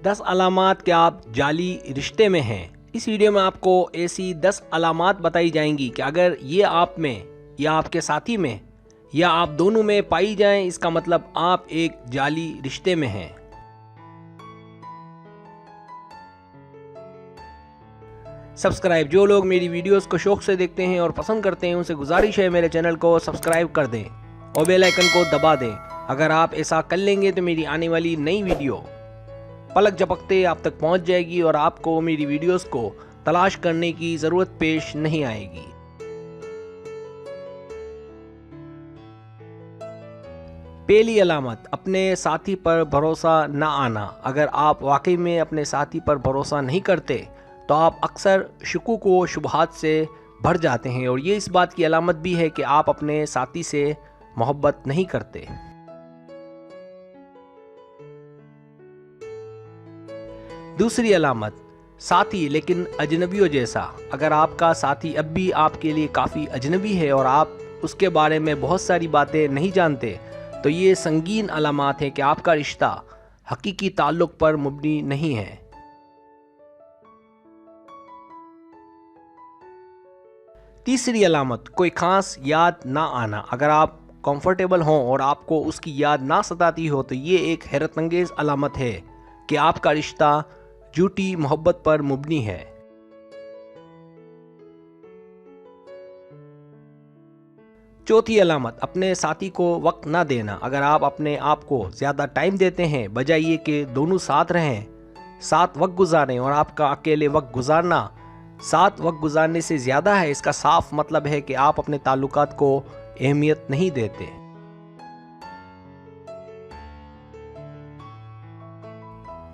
10 अलामात कि आप जाली रिश्ते में हैं। इस वीडियो में आपको ऐसी 10 अलामात बताई जाएंगी कि अगर ये आप में या आपके साथी में या आप दोनों में पाई जाएं, इसका मतलब आप एक जाली रिश्ते में हैं। सब्सक्राइब, जो लोग मेरी वीडियोस को शौक से देखते हैं और पसंद करते हैं उनसे गुजारिश है मेरे चैनल को सब्सक्राइब कर दें और बेल आइकन को दबा दें। अगर आप ऐसा कर लेंगे तो मेरी आने वाली नई वीडियो पलक झपकते आप तक पहुंच जाएगी और आपको मेरी वीडियोस को तलाश करने की ज़रूरत पेश नहीं आएगी। पहली अलामत, अपने साथी पर भरोसा न आना। अगर आप वाकई में अपने साथी पर भरोसा नहीं करते तो आप अक्सर शुकूक व शुबहात से भर जाते हैं और ये इस बात की अलामत भी है कि आप अपने साथी से मोहब्बत नहीं करते। दूसरी अलामत, साथी लेकिन अजनबियों जैसा। अगर आपका साथी अब भी आपके लिए काफ़ी अजनबी है और आप उसके बारे में बहुत सारी बातें नहीं जानते तो ये संगीन अलामत है कि आपका रिश्ता हकीकी ताल्लुक़ पर मुबनी नहीं है। तीसरी अलामत, कोई ख़ास याद ना आना। अगर आप कंफर्टेबल हों और आपको उसकी याद ना सताती हो तो ये एक हैरतअंगेज़ अलामत है कि आपका रिश्ता झूठी मोहब्बत पर मुबनी है। चौथी अलामत, अपने साथी को वक्त ना देना। अगर आप अपने आप को ज़्यादा टाइम देते हैं बजाय ये कि दोनों साथ रहें, साथ वक्त गुजारें और आपका अकेले वक्त गुजारना साथ वक्त गुजारने से ज़्यादा है, इसका साफ मतलब है कि आप अपने ताल्लुकात को अहमियत नहीं देते।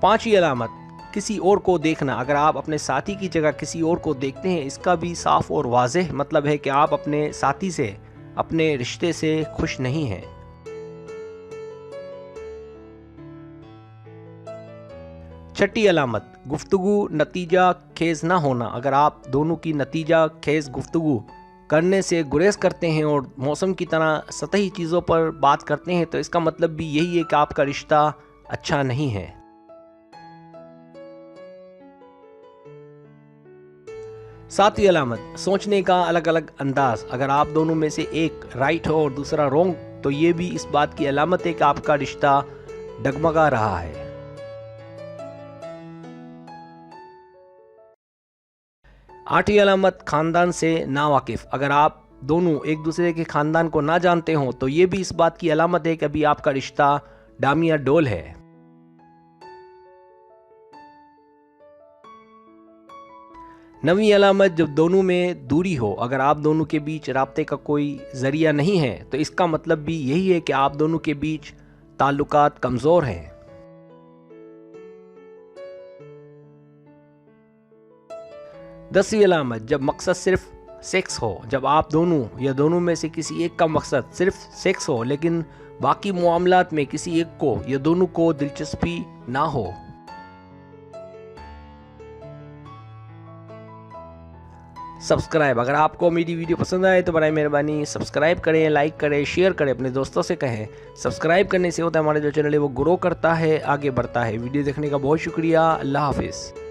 पांचवी अलामत, किसी और को देखना। अगर आप अपने साथी की जगह किसी और को देखते हैं इसका भी साफ और वाज़ेह मतलब है कि आप अपने साथी से, अपने रिश्ते से खुश नहीं हैं। छठी अलामत, गुफ्तगू नतीजा खेज ना होना। अगर आप दोनों की नतीजा खेज गुफ्तगू करने से गुरेज करते हैं और मौसम की तरह सतही चीज़ों पर बात करते हैं तो इसका मतलब भी यही है कि आपका रिश्ता अच्छा नहीं है। सातवीं अलामत, सोचने का अलग अलग अंदाज। अगर आप दोनों में से एक राइट हो और दूसरा रॉन्ग तो ये भी इस बात की अलामत है कि आपका रिश्ता डगमगा रहा है। आठवीं अलामत, खानदान से नावाकिफ। अगर आप दोनों एक दूसरे के खानदान को ना जानते हो तो ये भी इस बात की अलामत है कि अभी आपका रिश्ता डामिया डोल है। नवीं अलामत, जब दोनों में दूरी हो। अगर आप दोनों के बीच राब्ते का कोई जरिया नहीं है तो इसका मतलब भी यही है कि आप दोनों के बीच ताल्लुकात कमज़ोर हैं। 10वीं अलामत, जब मकसद सिर्फ सेक्स हो। जब आप दोनों या दोनों में से किसी एक का मकसद सिर्फ सेक्स हो लेकिन बाकी मामलात में किसी एक को या दोनों को दिलचस्पी ना हो। सब्सक्राइब, अगर आपको मेरी वीडियो पसंद आए तो बराए मेहरबानी सब्सक्राइब करें, लाइक करें, शेयर करें, अपने दोस्तों से कहें। सब्सक्राइब करने से होता है हमारा जो चैनल है वो ग्रो करता है, आगे बढ़ता है। वीडियो देखने का बहुत शुक्रिया। अल्लाह हाफिज़।